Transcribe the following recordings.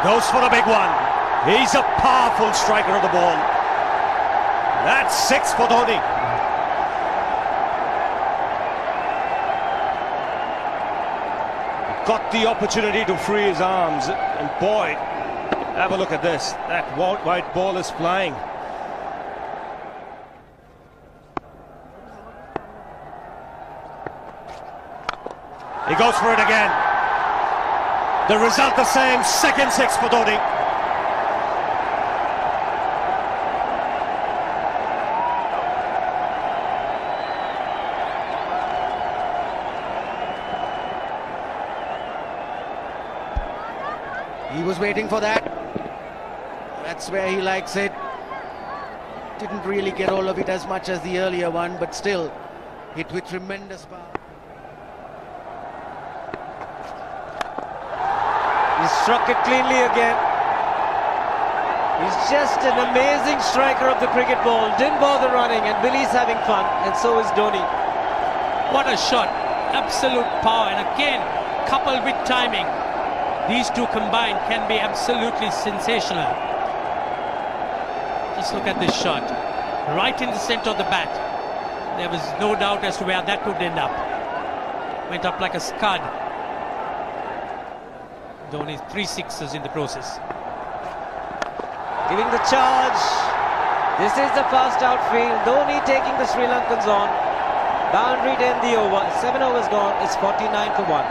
goes for the big one. He's a powerful striker of the ball. That's 6 for Dhoni. Got the opportunity to free his arms, and boy, have a look at this. That white ball is flying. He goes for it again. The result the same, second 6 for Dhoni. He was waiting for that. That's where he likes it. Didn't really get all of it as much as the earlier one, but still hit with tremendous power. He struck it cleanly again. He's just an amazing striker of the cricket ball. Didn't bother running, and Billy's having fun, and so is Dhoni. What a shot. Absolute power, and again, coupled with timing. These two combined can be absolutely sensational. Just look at this shot. Right in the center of the bat. There was no doubt as to where that would end up. Went up like a scud. Dhoni 3 sixes in the process. Giving the charge. This is the fast outfield. Dhoni taking the Sri Lankans on. Boundary to end the over. 7 overs gone. It's 49 for 1.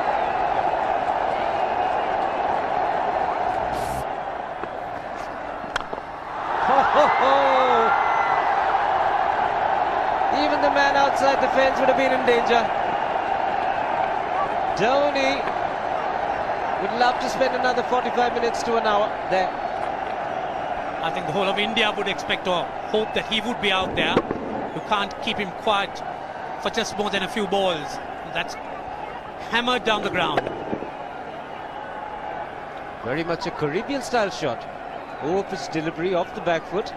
Even the man outside the fence would have been in danger. Dhoni would love to spend another 45 minutes to an hour there. I think the whole of India would expect or hope that he would be out there. You can't keep him quiet for just more than a few balls. That's hammered down the ground. Very much a Caribbean style shot. Over-pitch delivery off the back foot.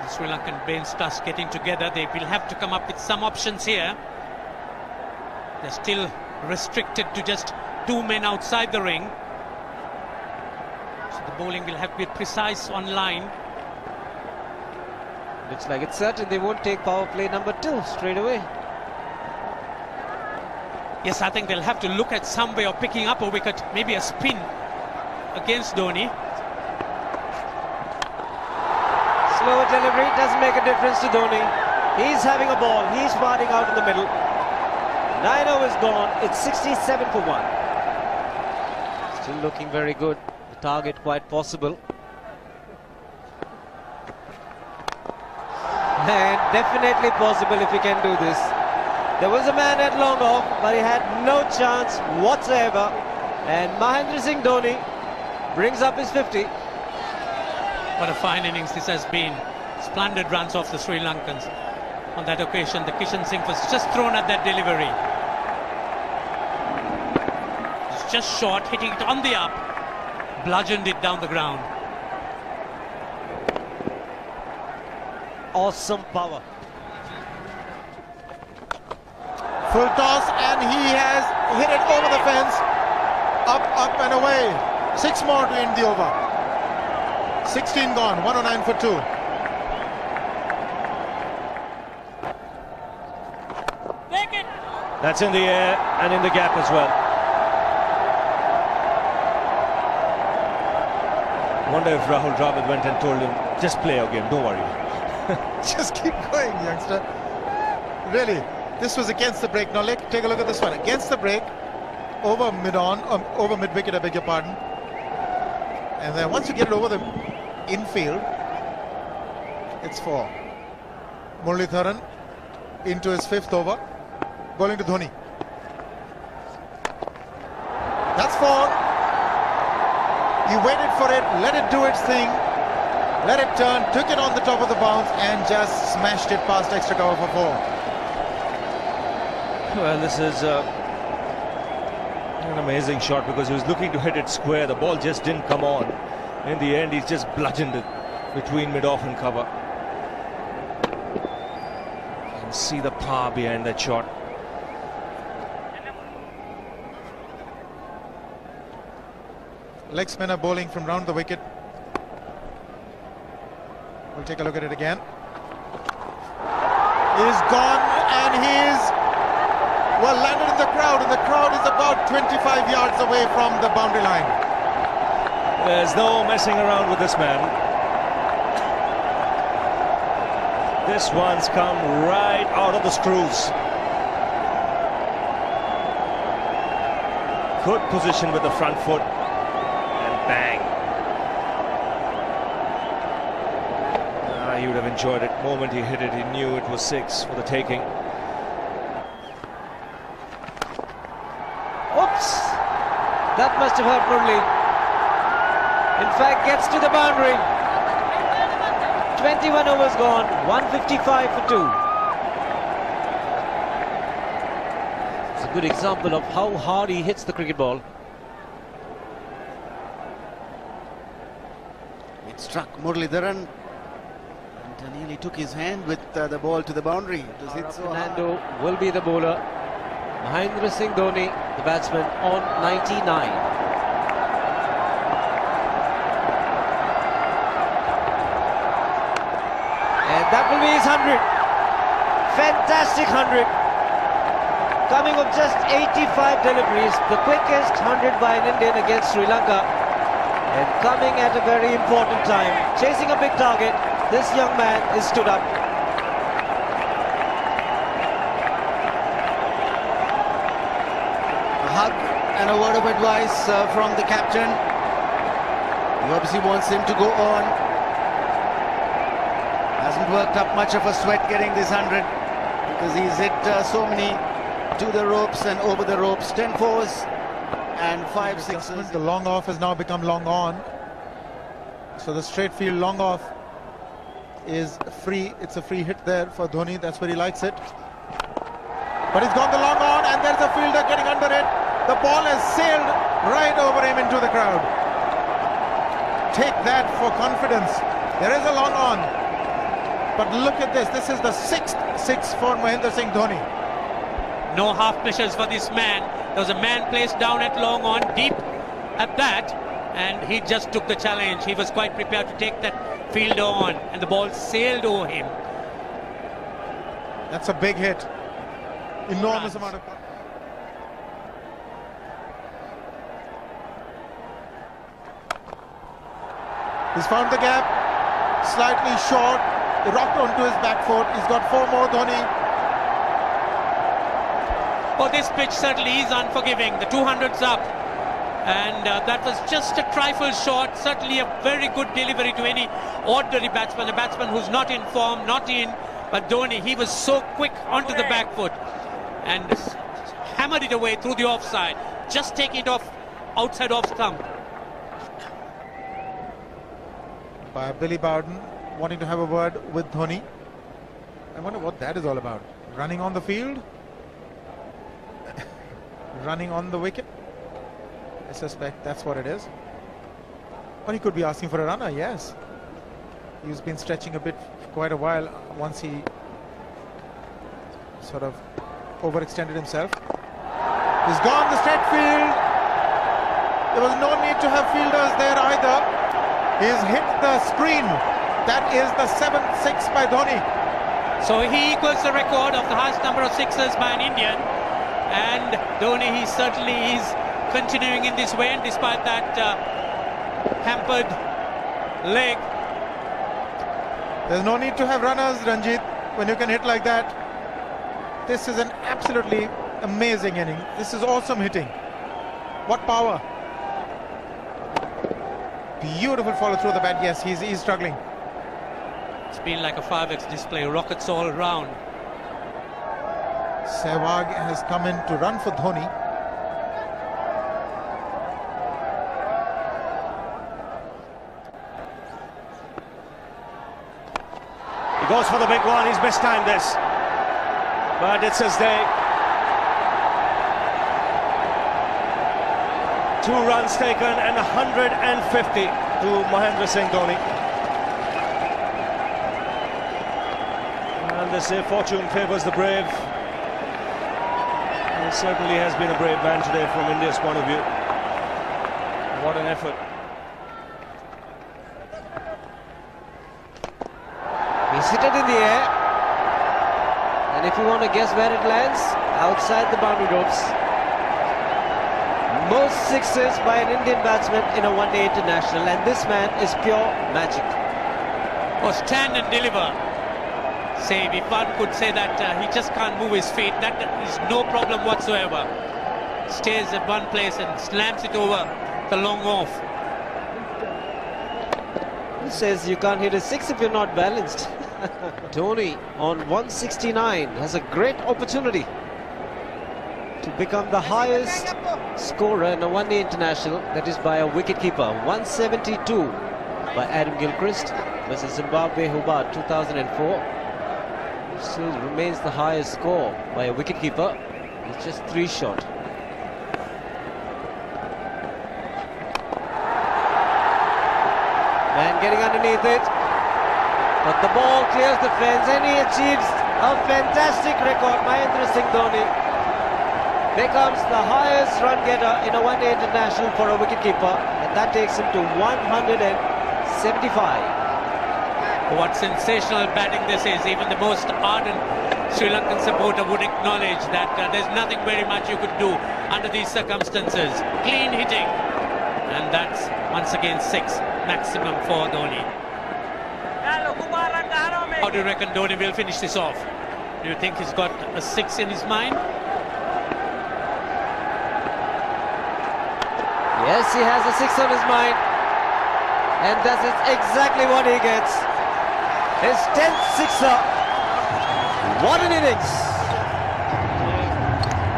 The Sri Lankan brain starts getting together. They will have to come up with some options here. They're still restricted to just 2 men outside the ring. So the bowling will have to be precise on line. Looks like it's certain they won't take power play number 2 straight away. Yes, I think they'll have to look at some way of picking up a wicket, maybe a spin against Dhoni. Slower delivery doesn't make a difference to Dhoni. He's having a ball. He's parting out in the middle. 9 overs gone. It's 67 for 1. Still looking very good. The target quite possible. And definitely possible if he can do this. There was a man at long off, but he had no chance whatsoever. And Mahendra Singh Dhoni brings up his 50. What a fine innings this has been. Splendid runs off the Sri Lankans. On that occasion, the Kishan Singh was just thrown at that delivery. It's just short, hitting it on the up. Bludgeoned it down the ground. Awesome power. Full toss, and he has hit it over the fence. Up and away. 6 more to end the over. 16 gone, 109 for 2. That's in the air and in the gap as well. Wonder if Rahul Dravid went and told him, just play your game, don't worry. Just keep going, youngster. Really, this was against the break. Now take a look at this one. Against the break, over mid-wicket, I beg your pardon. And then once you get it over the infield, it's 4. Muralitharan into his 5th over, bowling to Dhoni. That's 4. He waited for it, let it do its thing, let it turn, took it on the top of the bounce and just smashed it past extra cover for 4. Well, this is an amazing shot because he was looking to hit it square. The ball just didn't come on. In the end, he's just bludgeoned it between mid-off and cover. You can see the power behind that shot. leg spinner bowling from round the wicket. We'll take a look at it again. He's gone, and he's well landed in the crowd, and the crowd is about 25 yards away from the boundary line. There's no messing around with this man. This one's come right out of the screws. Good position with the front foot, and bang. He would have enjoyed it. The moment he hit it, he knew it was 6 for the taking. Oops! That must have hurt Murli. In fact, gets to the boundary. 21 overs gone, 155 for 2. It's a good example of how hard he hits the cricket ball. It struck Muralidharan and nearly took his hand with the ball to the boundary. It was hit so hard. Fernando will be the bowler. Mahendra Singh Dhoni, the batsman, on 99. And that will be his 100. Fantastic 100. Coming of just 85 deliveries, the quickest 100 by an Indian against Sri Lanka. And coming at a very important time. Chasing a big target, this young man is stood up. A hug and a word of advice from the captain. He obviously wants him to go on. Hasn't worked up much of a sweat getting this 100 because he's hit so many to the ropes and over the ropes. 10 fours and 5 sixes. The long off has now become long on. So the straight field long off is free. It's a free hit there for Dhoni. That's where he likes it. But he's gone the long on, and there's a fielder getting under it. The ball has sailed right over him into the crowd. Take that for confidence. There is a long on. But look at this. This is the 6th 6 for Mahendra Singh Dhoni. No half measures for this man. There was a man placed down at long on, deep at that, and he just took the challenge. He was quite prepared to take that fielder on, and the ball sailed over him. That's a big hit. Enormous amount of... He's found the gap, slightly short, rocked onto his back foot. He's got 4 more, Dhoni. Well, this pitch certainly is unforgiving. The 200's up, and that was just a trifle short. Certainly a very good delivery to any ordinary batsman, a batsman who's not in form, not in. But Dhoni, he was so quick onto the back foot and hammered it away through the offside, just taking it off outside off stump. By Billy Bowden wanting to have a word with Dhoni. I wonder what that is all about. Running on the field? Running on the wicket? I suspect that's what it is. Or he could be asking for a runner, yes. He's been stretching a bit for quite a while once he sort of overextended himself. He's gone the straight field. There was no need to have fielders there either. He's hit the screen. That is the 7th 6 by Dhoni. So he equals the record of the highest number of sixes by an Indian. And Dhoni, he certainly is continuing in this way, and despite that hampered leg. There's no need to have runners, Ranjit, when you can hit like that. This is an absolutely amazing inning. This is awesome hitting. What power. Beautiful follow through the bat. Yes, he's struggling. It's been like a 5x display, rockets all around. Sehwag has come in to run for Dhoni. He goes for the big one. He's mistimed this, but it's his day. 2 runs taken and 150 to Mahendra Singh Dhoni. And they say fortune favours the brave. He certainly has been a brave man today from India's point of view. What an effort. He's hit it in the air. And if you want to guess where it lands, outside the boundary ropes. Most sixes by an Indian batsman in a one-day international, and this man is pure magic. Oh, stand and deliver. Say, if one could say that he just can't move his feet, that is no problem whatsoever. Stays at one place and slams it over the long off. He says you can't hit a six if you're not balanced. Dhoni on 169 has a great opportunity to become the highest scorer in a one-day international, that is by a wicketkeeper. 172 by Adam Gilchrist versus Zimbabwe Hobart 2004. Still remains the highest score by a wicketkeeper. It's just 3 short. Man getting underneath it, but the ball clears the fence and he achieves a fantastic record. Mahendra Singh Dhoni becomes the highest run getter in a one-day international for a wicketkeeper, and that takes him to 175. What sensational batting this is. Even the most ardent Sri Lankan supporter would acknowledge that there's nothing very much you could do under these circumstances. Clean hitting, and that's once again 6 maximum for Dhoni. How do you reckon Dhoni will finish this off? Do you think he's got a 6 in his mind? Yes, he has a 6 on his mind, and that is exactly what he gets. His 10th sixer. What an innings!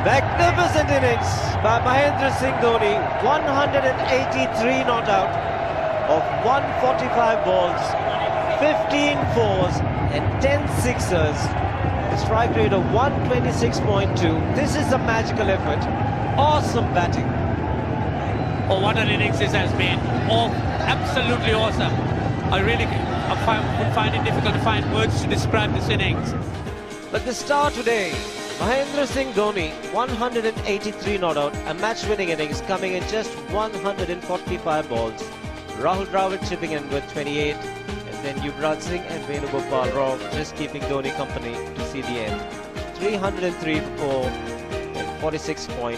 Magnificent innings by Mahendra Singh Dhoni. 183 not out of 145 balls, 15 fours and 10 sixers. Strike rate of 126.2. This is a magical effort. Awesome batting. Oh, what an innings this has been. Oh, absolutely awesome. I really would find it difficult to find words to describe this innings. But the star today, Mahendra Singh Dhoni, 183 not out, a match-winning innings coming in just 145 balls. Rahul Dravid chipping in with 28, and then Yuvraj Singh and Venugopal Rao just keeping Dhoni company to see the end. 303 for 46.10.